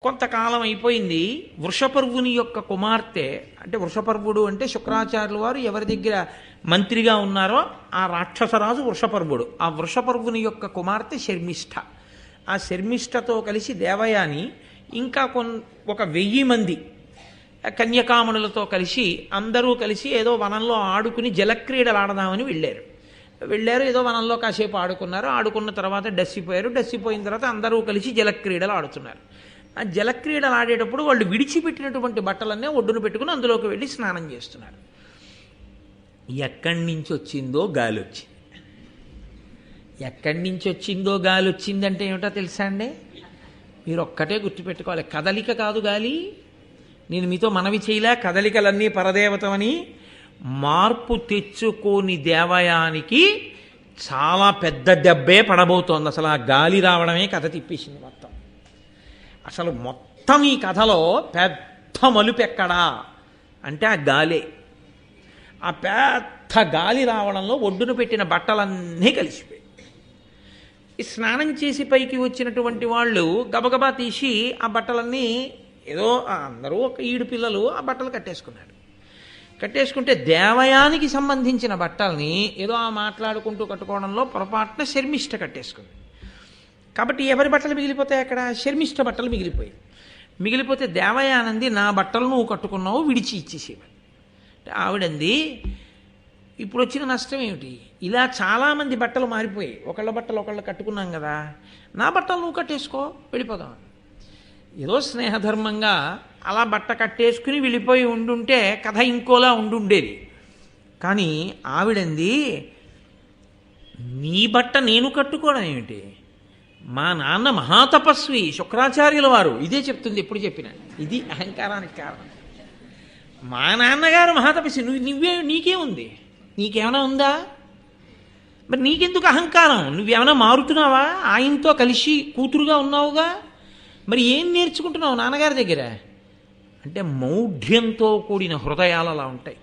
కొంతకాలం అయిపోయింది. వృషపర్వుని యొక్క కుమార్తె, అంటే వృషపర్వుడు అంటే శుక్రాచార్యుల వారు ఎవరి దగ్గర మంత్రిగా ఉన్నారో ఆ రాక్షసరాజు వృషపర్వుడు. ఆ వృషపర్వుని యొక్క కుమార్తె శర్మిష్ఠ. ఆ శర్మిష్ఠతో కలిసి దేవయాని ఇంకా ఒక 1000 మంది కన్యకామణులతో కలిసి అందరూ కలిసి ఏదో వనంలో ఆడుకుని జలక్రీడలు ఆడదామని వెళ్ళారు. ఏదో వనంలో కాసేపు ఆడుకున్నారు. ఆడుకున్న తర్వాత డస్సిపోయారు. డస్సిపోయిన తర్వాత అందరూ కలిసి జలక్రీడలు ఆడుతున్నారు. ఆ జలక్రీడలు ఆడేటప్పుడు వాళ్ళు విడిచిపెట్టినటువంటి బట్టలన్నీ ఒడ్డును పెట్టుకుని అందులోకి వెళ్ళి స్నానం చేస్తున్నారు. ఎక్కడి నుంచి వచ్చిందో గాలి వచ్చింది. ఎక్కడి నుంచి వచ్చిందో గాలి వచ్చిందంటే ఏమిటో తెలుసా అండి? మీరు ఒక్కటే గుర్తుపెట్టుకోవాలి, కదలిక కాదు గాలి. నేను మీతో మనవి చేయలే, కదలికలన్నీ పరదేవతమని. మార్పు తెచ్చుకోని దేవయానికి చాలా పెద్ద దెబ్బే పడబోతోంది. అసలు ఆ గాలి రావడమే కథ తిప్పేసింది మొత్తం. అసలు మొత్తం ఈ కథలో పెద్ద మలుపు ఎక్కడా అంటే ఆ గాలే. ఆ పెద్ద గాలి రావడంలో ఒడ్డున పెట్టిన బట్టలన్నీ కలిసిపోయాయి. ఈ స్నానం చేసి పైకి వచ్చినటువంటి వాళ్ళు గబగబా తీసి ఆ బట్టలన్నీ ఏదో అందరూ ఒక 7 పిల్లలు ఆ బట్టలు కట్టేసుకుంటే దేవయానికి సంబంధించిన బట్టల్ని ఏదో ఆ మాట్లాడుకుంటూ కట్టుకోవడంలో పొరపాటున శర్మిష్ఠ కట్టేసుకుంది. కాబట్టి ఎవరి బట్టలు మిగిలిపోతాయి? అక్కడ శర్మిష్ఠ బట్టలు మిగిలిపోతే దేవయానంది నా బట్టలు నువ్వు కట్టుకున్నావు, విడిచి ఇచ్చేసేవాడు. ఆవిడంది ఇప్పుడు వచ్చిన నష్టం ఏమిటి? ఇలా చాలామంది బట్టలు మారిపోయాయి. ఒకళ్ళ బట్టలు ఒకళ్ళు కట్టుకున్నాం కదా, నా బట్టలు నువ్వు కట్టేసుకో, వెళ్ళిపోదాం. ఏదో స్నేహధర్మంగా అలా బట్ట కట్టేసుకుని వెళ్ళిపోయి ఉండుంటే కథ ఇంకోలా ఉండుండేది. కానీ ఆవిడంది నీ బట్ట నేను కట్టుకోవడం ఏమిటి? మా నాన్న మహాతపస్వి శుక్రాచార్యుల వారు, ఇదే చెప్తుంది ఎప్పుడు చెప్పినా. ఇది అహంకారానికి కారణం. మా నాన్నగారు మహాతపస్వి, నీకే ఉంది? నీకేమైనా ఉందా? మరి నీకెందుకు అహంకారం? నువ్వేమైనా మారుతున్నావా? ఆయనతో కలిసి కూతురుగా ఉన్నావుగా, మరి ఏం నేర్చుకుంటున్నావు నాన్నగారి దగ్గర? అంటే మౌఢ్యంతో కూడిన హృదయాలు అలా ఉంటాయి.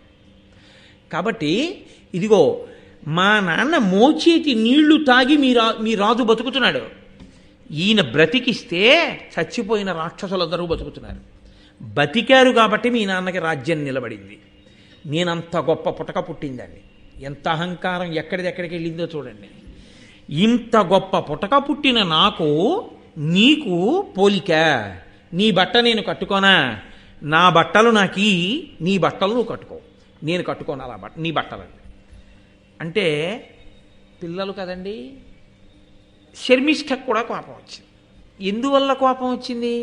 కాబట్టి ఇదిగో మా నాన్న మోచేతి నీళ్లు తాగి మీ రాజు బతుకుతున్నాడు. ఈయన బ్రతికిస్తే చచ్చిపోయిన రాక్షసులందరూ బతుకుతున్నారు. బతికారు కాబట్టి మీ నాన్నకి రాజ్యం నిలబడింది. నేనంత గొప్ప పుటక పుట్టిందండి. ఎంత అహంకారం ఎక్కడికి వెళ్ళిందో చూడండి. ఇంత గొప్ప పుటక పుట్టిన నాకు నీకు పోలిక. నీ బట్ట నేను కట్టుకోనా? నా బట్టలు నాకి, నీ బట్టలు నువ్వు కట్టుకో, నేను కట్టుకోను అలా నీ బట్టలండి అంటే పిల్లలు కదండి. శర్మిష్ఠకు కూడా కోపం వచ్చింది. ఎందువల్ల కోపం వచ్చింది?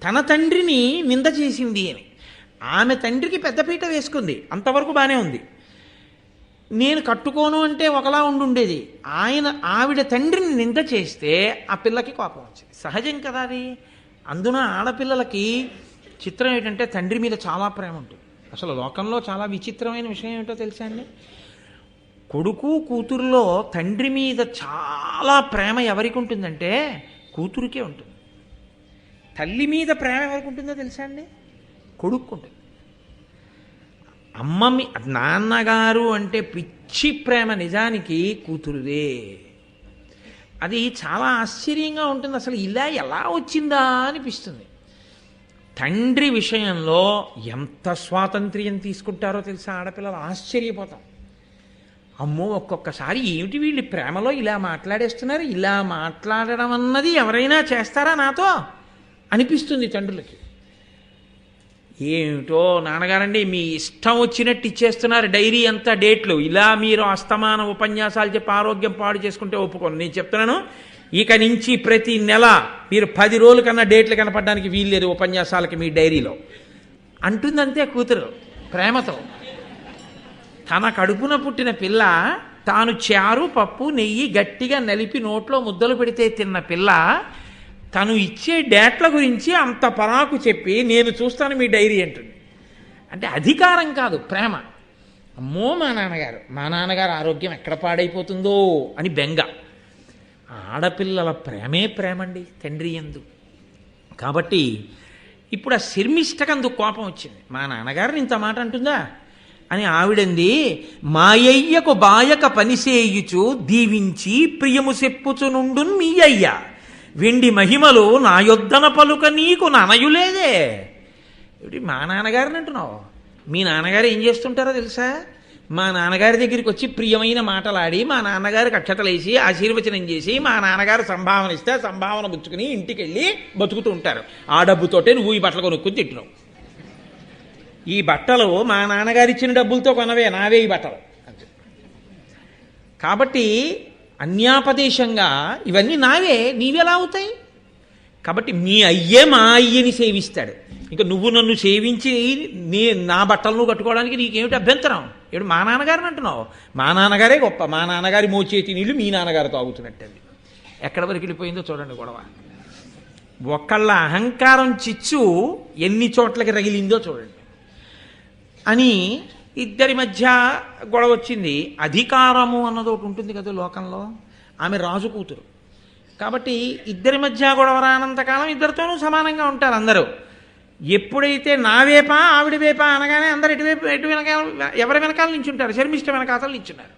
తన తండ్రిని నింద చేసింది అని. ఆమె తండ్రికి పెద్దపీట వేసుకుంది, అంతవరకు బాగానే ఉంది. నేను కట్టుకోను అంటే ఒకలా ఉండుండేది. ఆవిడ తండ్రిని నింద చేస్తే ఆ పిల్లకి కోపం వచ్చింది. సహజం కదా అది. అందున ఆడపిల్లలకి చిత్రం ఏంటంటే తండ్రి మీద చాలా ప్రేమ ఉంటుంది. అసలు లోకంలో చాలా విచిత్రమైన విషయం ఏమిటో తెలుసా అండి? కొడుకు కూతురులో తండ్రి మీద చాలా ప్రేమ ఎవరికి ఉంటుందంటే కూతురికే ఉంటుంది. తల్లి మీద ప్రేమ ఎవరికి ఉంటుందో తెలుసా అండి? కొడుకు ఉంటుంది. నాన్నగారు అంటే పిచ్చి ప్రేమ నిజానికి కూతురుదే. అది చాలా ఆశ్చర్యంగా ఉంటుంది. అసలు ఇలా ఎలా వచ్చిందా అనిపిస్తుంది. తండ్రి విషయంలో ఎంత స్వాతంత్ర్యం తీసుకుంటారో తెలుసా ఆడపిల్లలు? ఆశ్చర్యపోతాం. అమ్మో, ఒక్కొక్కసారి ఏమిటి వీళ్ళు ప్రేమలో ఇలా మాట్లాడేస్తున్నారు, ఇలా మాట్లాడడం అన్నది ఎవరైనా చేస్తారా నాతో అనిపిస్తుంది తండ్రులకి. ఏమిటో నాన్నగారండి మీ ఇష్టం వచ్చినట్టు ఇచ్చేస్తున్నారు డైరీ అంతా డేట్లు. ఇలా మీరు అస్తమాన ఉపన్యాసాలు చెప్పి ఆరోగ్యం పాడు చేసుకుంటే ఒప్పుకోను. నేను చెప్తున్నాను, ఇక నుంచి ప్రతి నెల మీరు 10 రోజుల కన్నా డేట్లు కనపడడానికి వీల్లేదు ఉపన్యాసాలకి మీ డైరీలో అంటుందంతే కూతురు ప్రేమతో. తన కడుపున పుట్టిన పిల్ల తాను చారు పప్పు నెయ్యి గట్టిగా నలిపి నోట్లో ముద్దలు పెడితే తిన్న పిల్ల తను ఇచ్చే డేట్ల గురించి అంత పరాకు చెప్పి నేను చూస్తాను మీ డైరీ అంటుంది. అంటే అధికారం కాదు, ప్రేమ. అమ్మో మా నాన్నగారు ఆరోగ్యం ఎక్కడ పాడైపోతుందో అని బెంగ. ఆడపిల్లల ప్రేమే ప్రేమండి తండ్రి యందు. కాబట్టి ఇప్పుడు ఆ శర్మిష్ఠకందుకు కోపం వచ్చింది. మా నాన్నగారిని ఇంత మాట అంటుందా అని. ఆవిడంది మాయయ్యకు బాయక పనిసేయుచు దీవించి ప్రియము సెప్పుచునుండు మీ అయ్య వెండి మహిమలు నా యొద్దన పలుక నీకు ననయులేదే. ఏమిటి మా నాన్నగారిని అంటున్నావు? మీ నాన్నగారు ఏం చేస్తుంటారో తెలుసా? మా నాన్నగారి దగ్గరికి వచ్చి ప్రియమైన మాటలాడి మా నాన్నగారికి అక్షతలేసి ఆశీర్వచనం చేసి మా నాన్నగారు సంభావన ఇస్తే సంభావన పుచ్చుకుని ఇంటికి వెళ్ళి బతుకుతూ ఉంటారు. ఆ డబ్బుతోటే నువ్వు ఈ బట్టలు కొనుక్కుని తింటున్నావు. ఈ బట్టలు మా నాన్నగారు ఇచ్చిన డబ్బులతో కొనవే, నావే ఈ బట్టలు. కాబట్టి అన్యాపదేశంగా ఇవన్నీ నావే, నీవెలా అవుతాయి? కాబట్టి మీ అయ్యే మా అయ్యని సేవిస్తాడు. ఇంకా నువ్వు నన్ను సేవించి నా బట్టలు నువ్వు కట్టుకోవడానికి నీకేమిటి అభ్యంతరం? ఏడు మా నాన్నగారిని అంటున్నావు? మా నాన్నగారే గొప్ప. మా నాన్నగారి మోచేతి నీళ్ళు మీ నాన్నగారు తాగుతున్నట్టండి. ఎక్కడి వరకు వెళ్ళిపోయిందో చూడండి గొడవ. ఒకళ్ళ అహంకారం చిచ్చు ఎన్ని చోట్లకి రగిలిందో చూడండి. అని ఇద్దరి మధ్య గొడవ వచ్చింది. అధికారము అన్నది ఒకటి ఉంటుంది కదా లోకంలో. ఆమె రాజు కూతురు కాబట్టి ఇద్దరి మధ్య గొడవ రానంతకాలం ఇద్దరితోనూ సమానంగా ఉంటారు అందరూ. ఎప్పుడైతే నా వేపా ఆవిడ వేపా అనగానే అందరు ఎటు వెనకాల ఎవరి వెనకాల నించుంటారు? శర్మిష్ట వెనకాతలు నించున్నారు.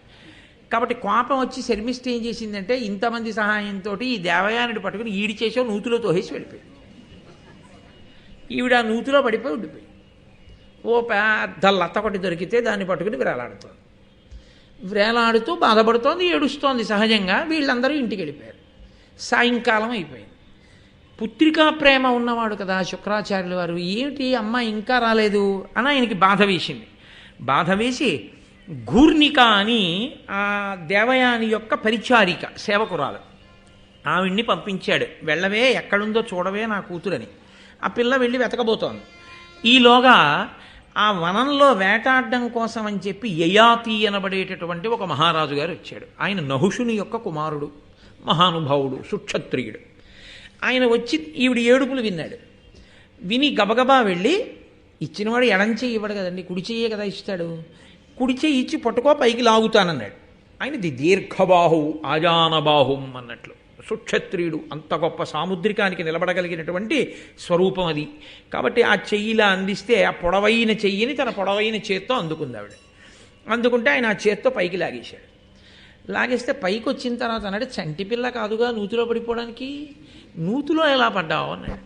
కాబట్టి కోపం వచ్చి శర్మిష్ట ఏం చేసిందంటే ఇంతమంది సహాయంతో ఈ దేవయానుడి పట్టుకుని ఈడి చేసో నూతిలో తోసేసి వెళ్ళిపోయింది. ఈవిడ ఆ నూతిలో పడిపోయి ఉండిపోయి ఓ పెద్ద లత్త కొట్టి దొరికితే దాన్ని పట్టుకుని వేలాడుతోంది. వేలాడుతూ బాధపడుతోంది, ఏడుస్తోంది సహజంగా. వీళ్ళందరూ ఇంటికి వెళ్ళిపోయారు. సాయంకాలం అయిపోయింది. పుత్రికా ప్రేమ ఉన్నవాడు కదా శుక్రాచార్యుల వారు, ఏమిటి అమ్మ ఇంకా రాలేదు అని ఆయనకి బాధ వేసింది. బాధ వేసి గూర్ణిక అని ఆ దేవయాని యొక్క పరిచారిక సేవకురాలు ఆవిడ్ని పంపించాడు. వెళ్ళవే, ఎక్కడుందో చూడవే నా కూతురని. ఆ పిల్ల వెళ్ళి వెతకబోతోంది. ఈలోగా ఆ వనంలో వేటాడడం కోసం అని చెప్పి యయాతి అనబడేటటువంటి ఒక మహారాజు గారు వచ్చాడు. ఆయన నహుషుని యొక్క కుమారుడు, మహానుభావుడు, సుక్షత్రియుడు. ఆయన వచ్చి ఈవిడ ఏడుపులు విన్నాడు. విని గబగబా వెళ్ళి, ఇచ్చినవాడు ఎడం చెయ్యి ఇవ్వడు కదండి, కుడి చెయ్యే కదా ఇస్తాడు. కుడి చెయ్యి ఇచ్చి పట్టుకో పైకి లాగుతానన్నాడు. ఆయనది దీర్ఘబాహు ఆజానబాహుం అన్నట్లు. సుక్షత్రియుడు, అంత గొప్ప సాముద్రికానికి నిలబడగలిగినటువంటి స్వరూపం అది. కాబట్టి ఆ చెయ్యిలా అందిస్తే ఆ పొడవైన చెయ్యిని తన పొడవైన చేత్తో అందుకుంది ఆవిడ. అందుకుంటే ఆయన ఆ చేత్తో పైకి లాగేశాడు. లాగేస్తే పైకి వచ్చిన తర్వాత అన్నాడు, చంటి పిల్ల కాదుగా నూతిలో పడిపోవడానికి, నూతిలో ఎలా పడ్డావు అన్నాడు.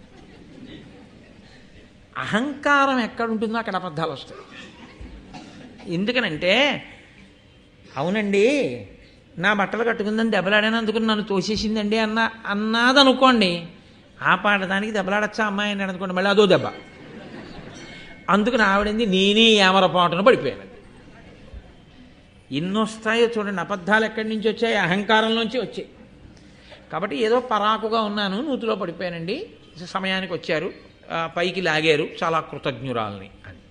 అహంకారం ఎక్కడుంటుందో అక్కడ అబద్ధాలు వస్తాయి. ఎందుకనంటే అవునండి నా బట్టలు కట్టుకుందని దెబ్బలాడాను నన్ను తోసేసిందండి అన్నదనుకోండి, ఆ పాడదానికి దెబ్బలాడచ్చా అమ్మాయి అని అనుకోండి, మళ్ళీ అదో దెబ్బ. అందుకని ఆవిడంది నేనే ఏమరపాటును పడిపోయాను. ఎన్ని వస్తాయో చూడండి, అబద్ధాలు ఎక్కడి నుంచి వచ్చాయి? అహంకారంలోంచి వచ్చాయి. కాబట్టి ఏదో పరాకుగా ఉన్నాను, నూతిలో పడిపోయానండి, సమయానికి వచ్చారు, పైకి లాగారు, చాలా కృతజ్ఞురాలని అని.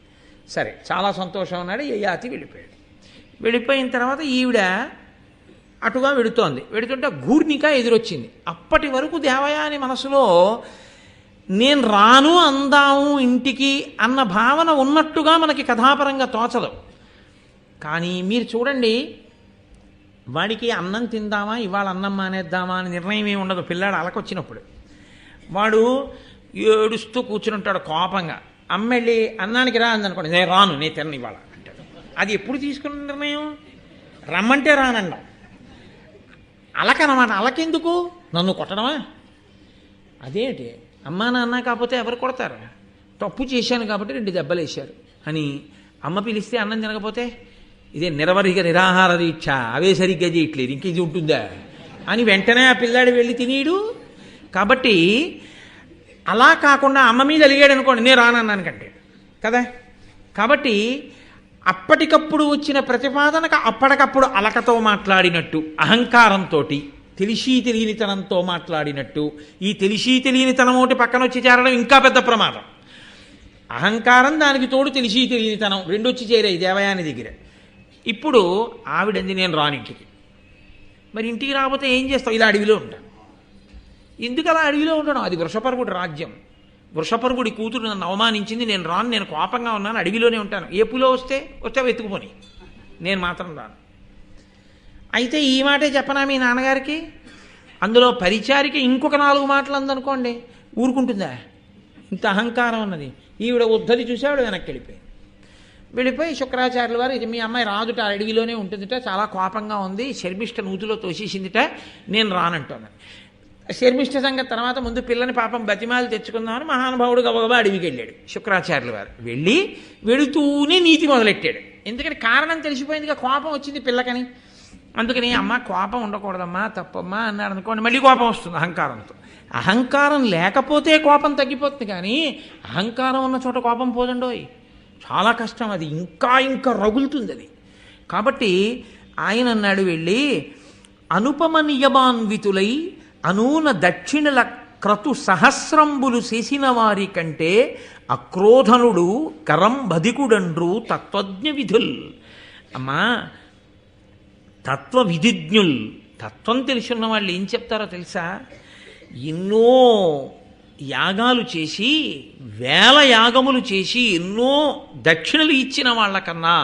సరే, చాలా సంతోషం అన్నాడు. యయాతి వెళ్ళిపోయాడు. వెళ్ళిపోయిన తర్వాత ఈవిడ అటుగా వెడుతోంది. వెడుతుంటే గూర్ణిక ఎదురొచ్చింది. అప్పటి వరకు దేవయాని మనసులో నేను రాను అందాము ఇంటికి అన్న భావన ఉన్నట్టుగా మనకి కథాపరంగా తోచదు. కానీ మీరు చూడండి, వాడికి అన్నం తిందామా ఇవాళ అన్నం మానేద్దామా అని నిర్ణయం ఏమి ఉండదు. పిల్లాడు అలకొచ్చినప్పుడు వాడు ఏడుస్తూ కూర్చుని ఉంటాడు కోపంగా. అమ్మెళ్ళి అన్నానికి రా అందనుకోండి, నేను రాను, నేను తిన్న ఇవాళ అంటాడు. అది ఎప్పుడు తీసుకున్న నిర్ణయం? రమ్మంటే రానండం. అలకనమాట. అలకెందుకు? నన్ను కొట్టడమా? అదేంటి అమ్మా నాన్న కాకపోతే ఎవరు కొడతారు? తప్పు చేశాను కాబట్టి 2 దెబ్బలు వేశారు అని. అమ్మ పిలిస్తే అన్నం తినకపోతే ఇదే నిరవధిక నిరాహార దీక్ష, అవే సరిగ్గా చేయట్లేదు, ఇంక ఇది ఉంటుందా అని వెంటనే ఆ పిల్లాడు వెళ్ళి తినీడు. కాబట్టి అలా కాకుండా అమ్మ మీద అలిగాడు అనుకోండి, నేను రానన్నాను కంటే కదా. కాబట్టి అప్పటికప్పుడు వచ్చిన ప్రతిపాదనకు అప్పటికప్పుడు అలకతో మాట్లాడినట్టు, అహంకారంతో తెలిసి తెలియనితనంతో మాట్లాడినట్టు. ఈ తెలిసి తెలియనితనం ఒకటి పక్కన వచ్చి చేరడం ఇంకా పెద్ద ప్రమాదం. అహంకారం, దానికి తోడు తెలిసి తెలియనితనం రెండు వచ్చి చేరాయి దేవయాని దగ్గర. ఇప్పుడు ఆవిడంది నేను రానింటికి. మరి ఇంటికి రాకపోతే ఏం చేస్తావు? ఇలా అడవిలో ఉంటాను. ఎందుకు అలా అడవిలో ఉండడం? అది వృషపర్వుడి రాజ్యం. వృషపర్వుడి కూతురు నన్ను అవమానించింది, నేను రాను, నేను కోపంగా ఉన్నాను, అడవిలోనే ఉంటాను. ఏ పులో వస్తే వెతుకుపోని, నేను మాత్రం రాను. అయితే ఈ మాటే చెప్పనా మీ నాన్నగారికి? అందులో పరిచారిక ఇంకొక 4 మాటలు అందనుకోండి, ఊరుకుంటుందా? ఇంత అహంకారం ఉన్నది. ఈవిడ ఉద్ధరి చూసావిడ వెనక్కి వెళ్ళిపోయి శుక్రాచార్యుల వారు, ఇది మీ అమ్మాయి రాదుట, అడవిలోనే ఉంటుందిట, చాలా కోపంగా ఉంది, శర్మిష్ట నూతిలో తోసేసిందిట, నేను రానంటున్నాను. శర్మిష్ఠ సంగతి తర్వాత ముందు పిల్లని పాపం బతిమాలు తెచ్చుకుందామని మహానుభావుడు గబగబా అడవికి వెళ్ళాడు శుక్రాచార్యుల వారు. వెళుతూనే నీతి మొదలెట్టాడు. ఎందుకంటే కారణం తెలిసిపోయిందిగా, కోపం వచ్చింది పిల్లకని. అందుకని అమ్మ కోపం ఉండకూడదమ్మా, తప్పమ్మా అన్నాడు అనుకోండి, మళ్ళీ కోపం వస్తుంది అహంకారంతో. అహంకారం లేకపోతే కోపం తగ్గిపోతుంది, కానీ అహంకారం ఉన్న చోట కోపం పోదండోయ్, చాలా కష్టం, అది ఇంకా ఇంకా రగులుతుంది అది. కాబట్టి ఆయన అన్నాడు వెళ్ళి, అనుపమ నియమాన్వితులై అనూన దక్షిణల క్రతు సహస్రంబులు చేసిన వారి కంటే అక్రోధనుడు కరం బధికుడండ్రు తత్వజ్ఞ విధుల్. అమ్మా, తత్వ విధిజ్ఞుల్, తత్వం తెలుసున్న వాళ్ళు ఏం చెప్తారో తెలుసా? ఎన్నో యాగాలు చేసి, వేల యాగములు చేసి, ఎన్నో దక్షిణలు ఇచ్చిన వాళ్ళకన్నా,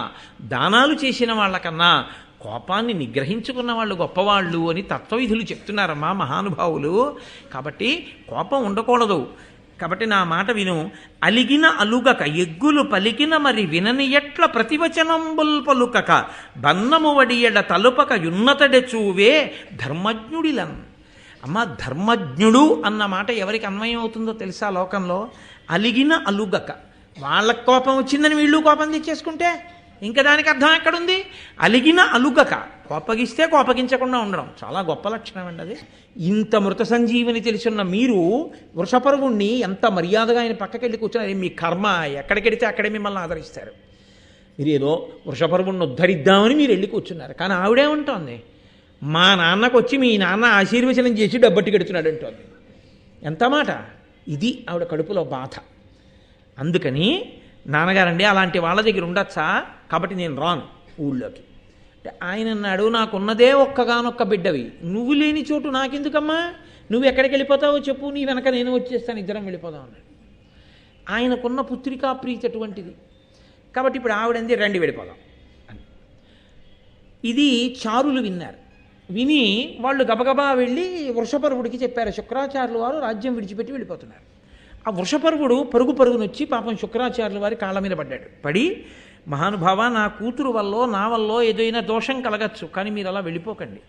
దానాలు చేసిన వాళ్ళకన్నా కోపాన్ని నిగ్రహించుకున్న వాళ్ళు గొప్పవాళ్ళు అని తత్వవిధులు చెప్తున్నారమ్మా మహానుభావులు. కాబట్టి కోపం ఉండకూడదు. కాబట్టి నా మాట విను. అలిగిన అలుగక ఎగ్గులు పలికిన మరి వినని ఎట్ల ప్రతివచనంబుల్ పలుకక బన్నము వడియడ తలుపక యున్నతడె చూవే ధర్మజ్ఞుడిలన్. అమ్మ, ధర్మజ్ఞుడు అన్న మాట ఎవరికి అన్వయం అవుతుందో తెలుసా లోకంలో? అలిగిన అలుగక, వాళ్ళకు కోపం వచ్చిందని వీళ్ళు కోపం తెచ్చేసుకుంటే ఇంకా దానికి అర్థం ఎక్కడుంది? అలిగిన అలుగక, కోపగిస్తే కోపగించకుండా ఉండడం చాలా గొప్ప లక్షణం అండి అది. ఇంత మృత సంజీవిని తెలుసున్న మీరు వృషపర్వుణ్ణి ఎంత మర్యాదగా ఆయన పక్కకెళ్ళి కూర్చున్నారు. మీ కర్మ, ఎక్కడికెడితే అక్కడే మిమ్మల్ని ఆదరిస్తారు. మీరు ఏదో వృషపర్వుణ్ణి ఉద్ధరిద్దామని మీరు వెళ్ళి కూర్చున్నారు. కానీ ఆవిడేమంటోంది? మా నాన్నకు వచ్చి మీ నాన్న ఆశీర్వచనం చేసి డబ్బట్టుకెడుతున్నాడు అంటోంది. ఎంత మాట! ఇది ఆవిడ కడుపులో బాధ. అందుకని నాన్నగారండి అలాంటి వాళ్ళ దగ్గర ఉండొచ్చా? కాబట్టి నేను రాను ఊళ్ళోకి. అంటే ఆయన అన్నాడు, నాకున్నదే ఒక్కగానొక్క బిడ్డవి, నువ్వు లేని చోటు నాకెందుకమ్మా? నువ్వు ఎక్కడికి వెళ్ళిపోతావో చెప్పు, నీ వెనక నేను వచ్చేస్తాను, ఇద్దరం వెళ్ళిపోదాం అన్నాడు. ఆయనకున్న పుత్రికా ప్రీతి అటువంటిది. కాబట్టి ఇప్పుడు ఆవిడంది, రండి వెళ్ళిపోదాం అని. ఇది చారులు విన్నారు. విని వాళ్ళు గబగబా వెళ్ళి వృషపర్వుడికి చెప్పారు, శుక్రాచార్యుల వారు రాజ్యం విడిచిపెట్టి వెళ్ళిపోతున్నారు. ఆ వృషపర్వుడు పరుగునొచ్చి పాపం శుక్రాచార్యుల వారి కాళ్ళ మీద పడ్డాడు. పడి, మహానుభావ, నా కూతురు వల్ల నా వల్ల ఏదైనా దోషం కలగచ్చు, కానీ మీరు అలా వెళ్ళిపోకండి.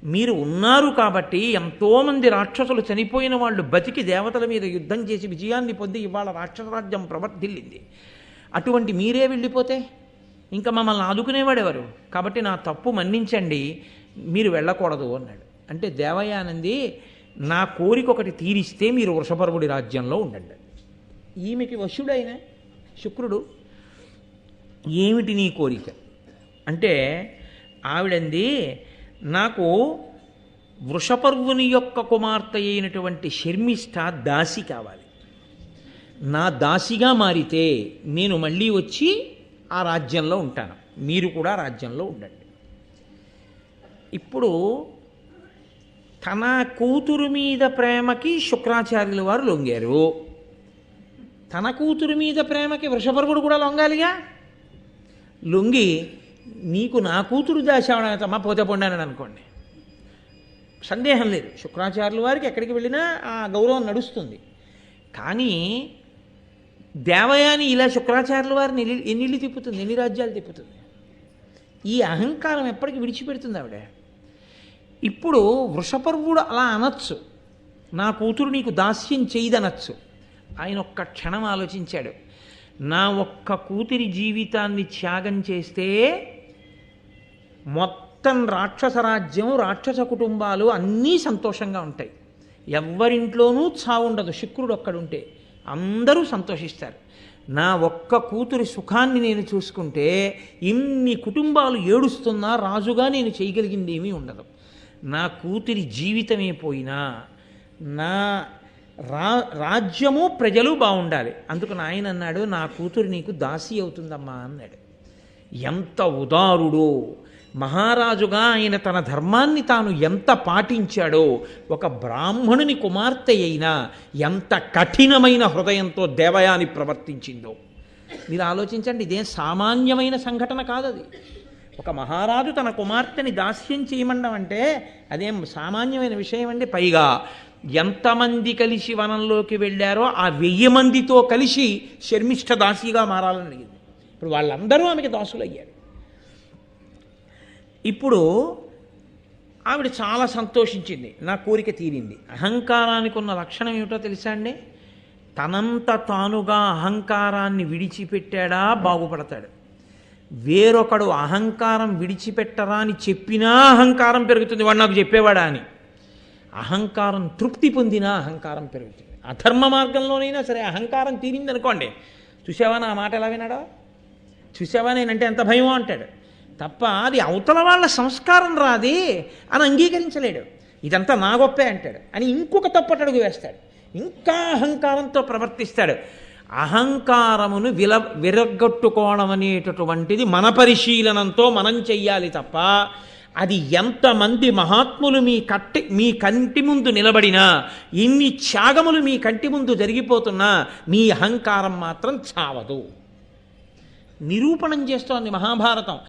మీరు ఉన్నారు కాబట్టి ఎంతోమంది రాక్షసులు చనిపోయిన వాళ్ళు బతికి దేవతల మీద యుద్ధం చేసి విజయాన్ని పొంది ఇవాళ రాక్షసరాజ్యం ప్రవర్తిల్లింది. అటువంటి మీరే వెళ్ళిపోతే ఇంకా మమ్మల్ని ఆదుకునేవాడెవరు? కాబట్టి నా తప్పు మన్నించండి, మీరు వెళ్ళకూడదు అన్నాడు. అంటే దేవయానంది, నా కోరిక ఒకటి తీరిస్తే మీరు వృషపర్వుడి రాజ్యంలో ఉండండి. ఈమెకి వశుడైన శుక్రుడు, ఏమిటి నీ కోరిక అంటే, ఆవిడంది, నాకు వృషపర్వుని యొక్క కుమార్తె అయినటువంటి శర్మిష్ఠ దాసి కావాలి. నా దాసిగా మారితే నేను మళ్ళీ వచ్చి ఆ రాజ్యంలో ఉంటాను, మీరు కూడా రాజ్యంలో ఉండండి. ఇప్పుడు తన కూతురు మీద ప్రేమకి శుక్రాచార్యుల వారు లొంగారు. తన కూతురు మీద ప్రేమకి వృషపర్వుడు కూడా లొంగాలిగా. లొంగి, నీకు నా కూతురు దాశావడమా పోతే పొండానని అనుకోండి, సందేహం లేదు, శుక్రాచార్యుల వారికి ఎక్కడికి వెళ్ళినా ఆ గౌరవం నడుస్తుంది. కానీ దేవయాని ఇలా శుక్రాచార్యుల వారిని ఎన్నిళ్ళు తిప్పుతుంది, ఎన్ని రాజ్యాలు తిప్పుతుంది? ఈ అహంకారం ఎప్పటికీ విడిచిపెడుతుంది ఆవిడ. ఇప్పుడు వృషపర్వుడు అలా అనొచ్చు, నా కూతురు నీకు దాస్యం చేయదనొచ్చు. ఆయన ఒక్క క్షణం ఆలోచించాడు, నా ఒక్క కూతురి జీవితాన్ని త్యాగం చేస్తే మొత్తం రాక్షస రాజ్యం, రాక్షస కుటుంబాలు అన్నీ సంతోషంగా ఉంటాయి, ఎవ్వరింట్లోనూ చావుండదు. శుక్రుడు ఒక్కడుంటే అందరూ సంతోషిస్తారు. నా ఒక్క కూతురి సుఖాన్ని నేను చూసుకుంటే ఇన్ని కుటుంబాలు ఏడుస్తున్నా రాజుగా నేను చేయగలిగింది ఏమీ ఉండదు. నా కూతురి జీవితమే పోయినా నా రాజ్యము ప్రజలు బాగుండాలి. అందుకు ఆయన అన్నాడు, నా కూతురు నీకు దాసి అవుతుందమ్మా అన్నాడు. ఎంత ఉదారుడో! మహారాజుగా ఆయన తన ధర్మాన్ని తాను ఎంత పాటించాడో, ఒక బ్రాహ్మణుని కుమార్తె అయినా ఎంత కఠినమైన హృదయంతో దేవయాని ప్రవర్తించిందో మీరు ఆలోచించండి. ఇదేం సామాన్యమైన సంఘటన కాదది. ఒక మహారాజు తన కుమార్తెని దాస్యం చేయమండం అంటే అదేం సామాన్యమైన విషయం అండి. పైగా ఎంతమంది కలిసి వనంలోకి వెళ్ళారో ఆ 1000 మందితో కలిసి శర్మిష్ఠ దాసిగా మారాలని అడిగింది. ఇప్పుడు వాళ్ళందరూ ఆమెకి దాసులు అయ్యారు. ఇప్పుడు ఆవిడ చాలా సంతోషించింది, నా కోరిక తీరింది. అహంకారానికి ఉన్న లక్షణం ఏమిటో తెలుసా అండి? తనంత తానుగా అహంకారాన్ని విడిచిపెట్టాడా బాగుపడతాడు. వేరొకడు అహంకారం విడిచిపెట్టరా అని చెప్పినా అహంకారం పెరుగుతుంది, వాడు నాకు చెప్పేవాడా అని. అహంకారం తృప్తి పొందినా అహంకారం పెరుగుతుంది. అధర్మ మార్గంలోనైనా సరే అహంకారం తీరిందనుకోండి, చూసావా నా మాట ఎలా విన్నాడో, చూసావా నేనంటే ఎంత భయమో అంటాడు తప్ప అది అవతల వాళ్ళ సంస్కారం రాది అని అంగీకరించలేడు. ఇదంతా నా గొప్పే అంటాడు అని ఇంకొక తప్పటడుగు వేస్తాడు, ఇంకా అహంకారంతో ప్రవర్తిస్తాడు. అహంకారమును విరగొట్టుకోవడం అనేటటువంటిది మన పరిశీలనంతో మనం చెయ్యాలి తప్ప అది ఎంతమంది మహాత్ములు మీ కంటి ముందు నిలబడినా, ఇన్ని త్యాగములు మీ కంటి ముందు జరిగిపోతున్నా మీ అహంకారం మాత్రం చావదు. నిరూపణం చేస్తోంది మహాభారతం.